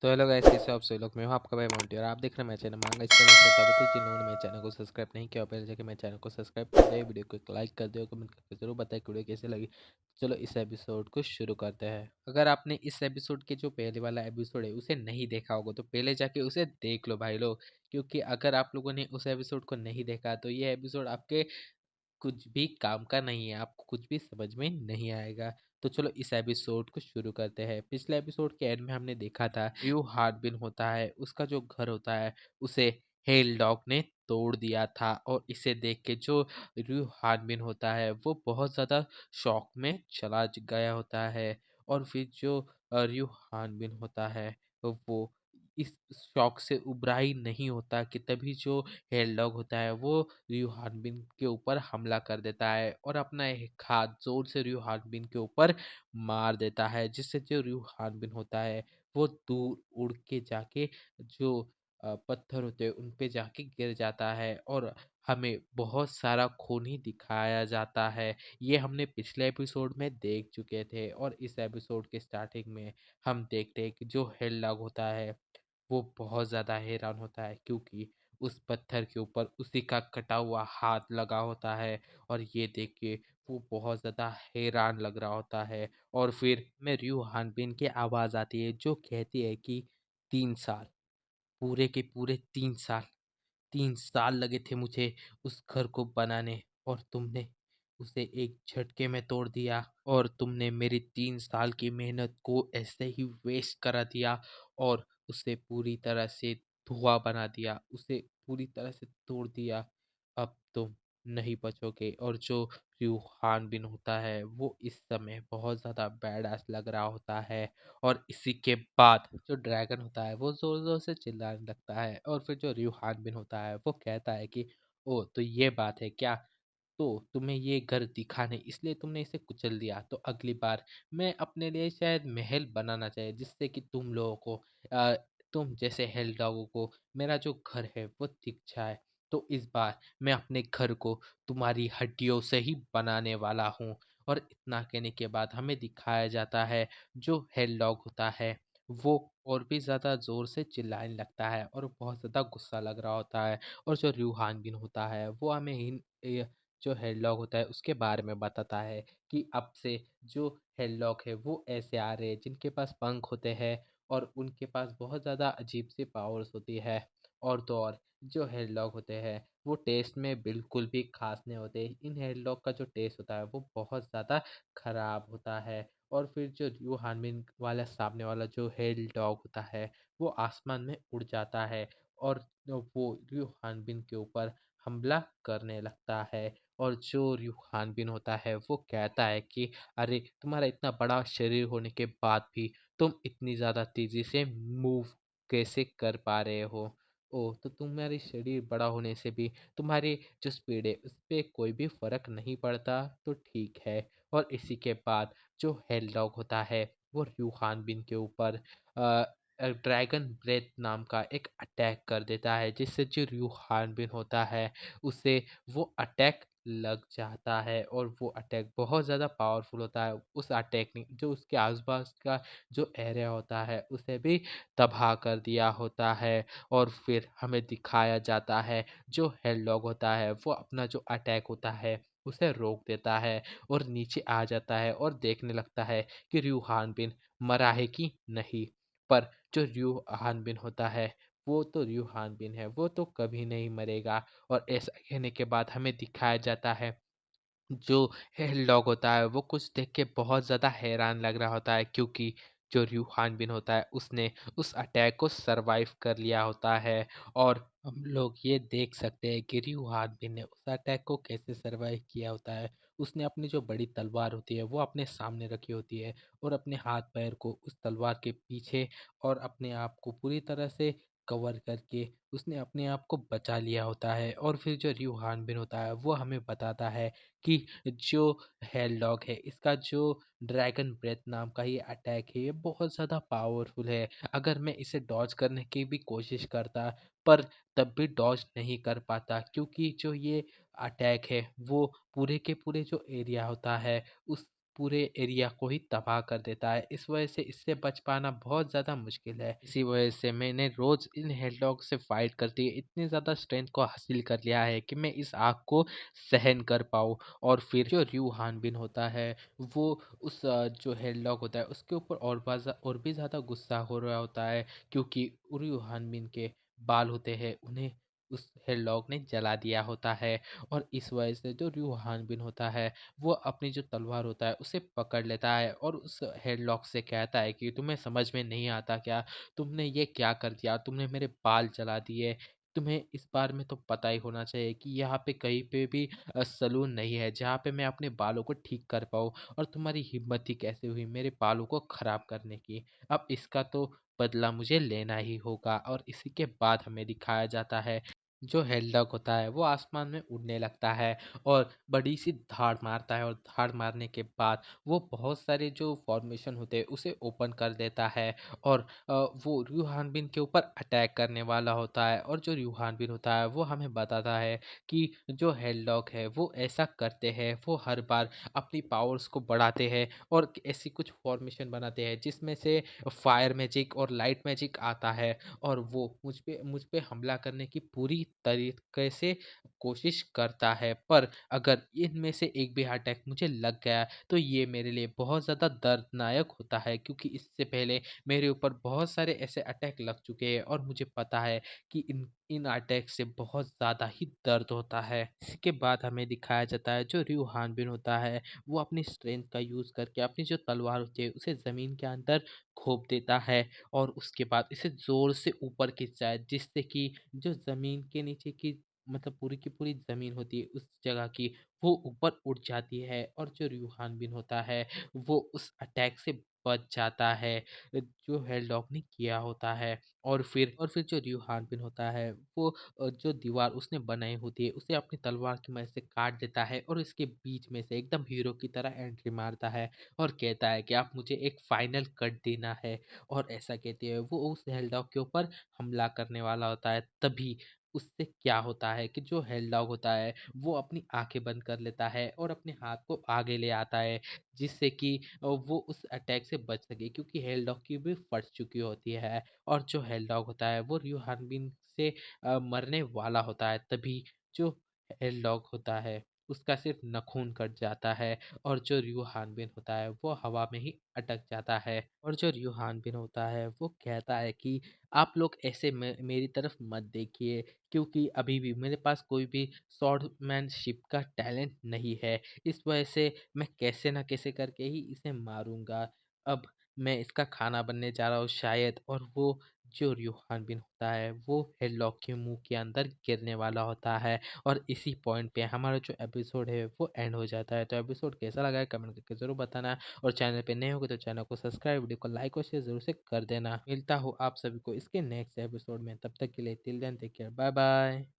तो hello guys, कैसे हो आप सभी लोग। मैं हूं आपका भाई मोंटी और आप देख रहे हैं मेरा चैनल मांगा। इसका मतलब तब तक जिन लोगों ने मेरे चैनल को सब्सक्राइब नहीं किया, पहले जाके मेरे चैनल को सब्सक्राइब कर दे, वीडियो को एक लाइक कर दे और कमेंट करके जरूर बताएं कि वीडियो कैसे लगी। चलो इस एपिसोड को शुरू करते हैं। अगर आपने इस एपिसोड के जो पहले वाला एपिसोड है उसे नहीं देखा होगा तो पहले जाके उसे देख लो भाई लोग, क्योंकि अगर आप लोगों ने उस एपिसोड को नहीं देखा तो ये एपिसोड आपके कुछ भी काम का नहीं है, आपको कुछ भी समझ में नहीं आएगा। तो चलो इस एपिसोड को शुरू करते हैं। पिछले एपिसोड के एंड में हमने देखा था र्यू हार्बिन होता है, उसका जो घर होता है उसे हेल डॉग ने तोड़ दिया था। और इसे देख के जो र्यू हार्बिन होता है वो बहुत ज़्यादा शॉक में चला गया होता है। और फिर जो र्यू हार्बिन होता है वो इस शॉक से उबरा ही नहीं होता कि तभी जो हेल डॉग होता है वो र्यू हार्बिन के ऊपर हमला कर देता है और अपना एक हाथ जोर से र्यू हार्बिन के ऊपर मार देता है, जिससे जो र्यू हार्बिन होता है वो दूर उड़ के जाके जो पत्थर होते हैं उन पे जाके गिर जाता है और हमें बहुत सारा खून ही दिखाया जाता है। ये हमने पिछले एपिसोड में देख चुके थे और इस एपिसोड के स्टार्टिंग में हम देखते हैं कि जो हेलडॉग होता है वो बहुत ज़्यादा हैरान होता है, क्योंकि उस पत्थर के ऊपर उसी का कटा हुआ हाथ लगा होता है। और ये देख के वो बहुत ज़्यादा हैरान लग रहा होता है। और फिर में र्यू हानबिन की आवाज़ आती है जो कहती है कि 3 साल, पूरे के पूरे 3 साल, 3 साल लगे थे मुझे उस घर को बनाने और तुमने उसे एक झटके में तोड़ दिया और तुमने मेरी 3 साल की मेहनत को ऐसे ही वेस्ट करा दिया और उसे पूरी तरह से धुआं बना दिया, उसे पूरी तरह से तोड़ दिया। अब तुम नहीं बचोगे। और जो र्यू हान बिन होता है वो इस समय बहुत ज़्यादा बैड लग रहा होता है। और इसी के बाद जो ड्रैगन होता है वो जोर जोर से चिल्लाने लगता है और फिर जो र्यू हान बिन होता है वो कहता है कि ओ तो ये बात है क्या, तो तुम्हें ये घर दिखा नहीं इसलिए तुमने इसे कुचल दिया, तो अगली बार मैं अपने लिए शायद महल बनाना चाहिए जिससे कि तुम लोगों को अ, तुम जैसे हेल डॉगों को मेरा जो घर है वो दिख जाए। तो इस बार मैं अपने घर को तुम्हारी हड्डियों से ही बनाने वाला हूँ। और इतना कहने के बाद हमें दिखाया जाता है जो हेल डॉग होता है वो और भी ज़्यादा ज़ोर से चिल्लाने लगता है और बहुत ज़्यादा गुस्सा लग रहा होता है। और जो रूहान बिन होता है वो हमें जो हेडलॉक होता है उसके बारे में बताता है कि अब से जो हेडलॉक है वो ऐसे आ रहे हैं जिनके पास पंख होते हैं और उनके पास बहुत ज़्यादा अजीब सी पावर्स होती है। और तो और जो हेडलॉक होते हैं वो टेस्ट में बिल्कुल भी खास नहीं होते। इन हेडलॉक का जो टेस्ट होता है वो बहुत ज़्यादा खराब होता है। और फिर जो र्यू हानबिन वाला सामने वाला जो हेल डॉग होता है वो आसमान में उड़ जाता है और वो र्यू हानबिन के ऊपर हमला करने लगता है। और जो र्यू हानबिन होता है वो कहता है कि अरे तुम्हारा इतना बड़ा शरीर होने के बाद भी तुम इतनी ज़्यादा तेज़ी से मूव कैसे कर पा रहे हो। ओ तो तुम्हारी शरीर बड़ा होने से भी तुम्हारी जो स्पीड है उस पर कोई भी फर्क नहीं पड़ता, तो ठीक है। और इसी के बाद जो हेलडॉग होता है वो र्यू हानबिन के ऊपर ड्रैगन ब्रेथ नाम का एक अटैक कर देता है, जिससे जो र्यू हानबिन होता है उसे वो अटैक लग जाता है और वो अटैक बहुत ज़्यादा पावरफुल होता है। उस अटैक ने जो उसके आसपास का जो एरिया होता है उसे भी तबाह कर दिया होता है। और फिर हमें दिखाया जाता है जो हेलडॉग होता है वो अपना जो अटैक होता है उसे रोक देता है और नीचे आ जाता है और देखने लगता है कि र्यू हानबिन मरा है कि नहीं। पर जो र्यू हानबिन होता है वो तो र्यू हानबिन है, वो तो कभी नहीं मरेगा। और ऐसा कहने के बाद हमें दिखाया जाता है जो हेलडॉग होता है वो कुछ देख के बहुत ज़्यादा हैरान लग रहा होता है, क्योंकि जो र्यू हानबिन होता है उसने उस अटैक को सरवाइव कर लिया होता है। और हम लोग ये देख सकते हैं कि र्यू हानबिन ने उस अटैक को कैसे सरवाइव किया होता है। उसने अपनी जो बड़ी तलवार होती है वो अपने सामने रखी होती है और अपने हाथ पैर को उस तलवार के पीछे और अपने आप को पूरी तरह से कवर करके उसने अपने आप को बचा लिया होता है। और फिर जो र्यू हानबिन होता है वो हमें बताता है कि जो हेलडॉग है इसका जो ड्रैगन ब्रेथ नाम का ये अटैक है ये बहुत ज़्यादा पावरफुल है। अगर मैं इसे डॉज करने की भी कोशिश करता पर तब भी डॉज नहीं कर पाता, क्योंकि जो ये अटैक है वो पूरे के पूरे जो एरिया होता है उस पूरे एरिया को ही तबाह कर देता है। इस वजह से इससे बच पाना बहुत ज़्यादा मुश्किल है। इसी वजह से मैंने रोज़ इन हेडलॉक से फाइट करते इतनी ज़्यादा स्ट्रेंथ को हासिल कर लिया है कि मैं इस आग को सहन कर पाऊँ। और फिर जो र्यू हानबिन होता है वो उस जो हेडलॉक होता है उसके ऊपर और भी ज़्यादा गुस्सा हो रहा होता है, क्योंकि र्यू हानबिन के बाल होते हैं उन्हें उस हेडलॉक ने जला दिया होता है। और इस वजह से जो र्यू हानबिन होता है वो अपनी जो तलवार होता है उसे पकड़ लेता है और उस हेडलॉक से कहता है कि तुम्हें समझ में नहीं आता क्या? तुमने ये क्या कर दिया? तुमने मेरे बाल जला दिए। तुम्हें इस बारे में तो पता ही होना चाहिए कि यहाँ पे कहीं पे भी सैलून नहीं है जहाँ पे मैं अपने बालों को ठीक कर पाऊँ, और तुम्हारी हिम्मत ही कैसे हुई मेरे बालों को खराब करने की? अब इसका तो बदला मुझे लेना ही होगा। और इसी के बाद हमें दिखाया जाता है जो हेलडॉग होता है वो आसमान में उड़ने लगता है और बड़ी सी धाड़ मारता है, और धाड़ मारने के बाद वो बहुत सारे जो फॉर्मेशन होते हैं उसे ओपन कर देता है। और वो र्यूहानबिन के ऊपर अटैक करने वाला होता है। और जो र्यूहानबिन होता है वो हमें बताता है कि जो हेलडॉग है वो ऐसा करते हैं, वो हर बार अपनी पावर्स को बढ़ाते हैं और ऐसी कुछ फॉर्मेशन बनाते हैं जिसमें से फायर मैजिक और लाइट मैजिक आता है। और वो मुझ पे हमला करने की पूरी तरीके से कोशिश करता है, पर अगर इनमें से एक भी अटैक मुझे लग गया तो ये मेरे लिए बहुत ज़्यादा दर्दनाक होता है, क्योंकि इससे पहले मेरे ऊपर बहुत सारे ऐसे अटैक लग चुके हैं और मुझे पता है कि इन इन अटैक से बहुत ज़्यादा ही दर्द होता है। इसके बाद हमें दिखाया जाता है जो र्यू हानबिन होता है वो अपनी स्ट्रेंथ का यूज़ करके अपनी जो तलवार होती है उसे ज़मीन के अंदर घोंप देता है, और उसके बाद इसे ज़ोर से ऊपर खींचता है जिससे कि जो ज़मीन के नीचे की मतलब पूरी की पूरी ज़मीन होती है उस जगह की वो ऊपर उठ जाती है। और जो र्यूहान बिन होता है वो उस अटैक से बच जाता है जो हेलडॉग ने किया होता है। और फिर जो र्यूहान बिन होता है वो जो दीवार उसने बनाई होती है उसे अपनी तलवार की मदद से काट देता है और इसके बीच में से एकदम हीरो की तरह एंट्री मारता है और कहता है कि आप मुझे एक फाइनल कट देना है। और ऐसा कहते हुए वो उस हेलडॉग के ऊपर हमला करने वाला होता है। तभी उससे क्या होता है कि जो हेलडॉग होता है वो अपनी आंखें बंद कर लेता है और अपने हाथ को आगे ले आता है, जिससे कि वो उस अटैक से बच सके, क्योंकि हेलडॉग की भी फट चुकी होती है। और जो हेलडॉग होता है वो र्यू हानबिन से मरने वाला होता है। तभी जो हेलडॉग होता है उसका सिर्फ नखून कट जाता है और जो र्यू हानबिन होता है वो हवा में ही अटक जाता है। और जो र्यू हानबिन होता है वो कहता है कि आप लोग ऐसे मेरी तरफ मत देखिए, क्योंकि अभी भी मेरे पास कोई भी स्वॉर्डमैनशिप का टैलेंट नहीं है। इस वजह से मैं कैसे ना कैसे करके ही इसे मारूंगा। अब मैं इसका खाना बनने जा रहा हूँ शायद। और वो जो र्यूहान बिन होता है वो हेडलॉक के मुंह के अंदर गिरने वाला होता है। और इसी पॉइंट पे हमारा जो एपिसोड है वो एंड हो जाता है। तो एपिसोड कैसा लगा है कमेंट करके ज़रूर बताना, और चैनल पे नए होगे तो चैनल को सब्सक्राइब, वीडियो को लाइक और शेयर ज़रूर से कर देना। मिलता हूँ आप सभी को इसके नेक्स्ट एपिसोड में, तब तक के लिए till then take care, bye bye.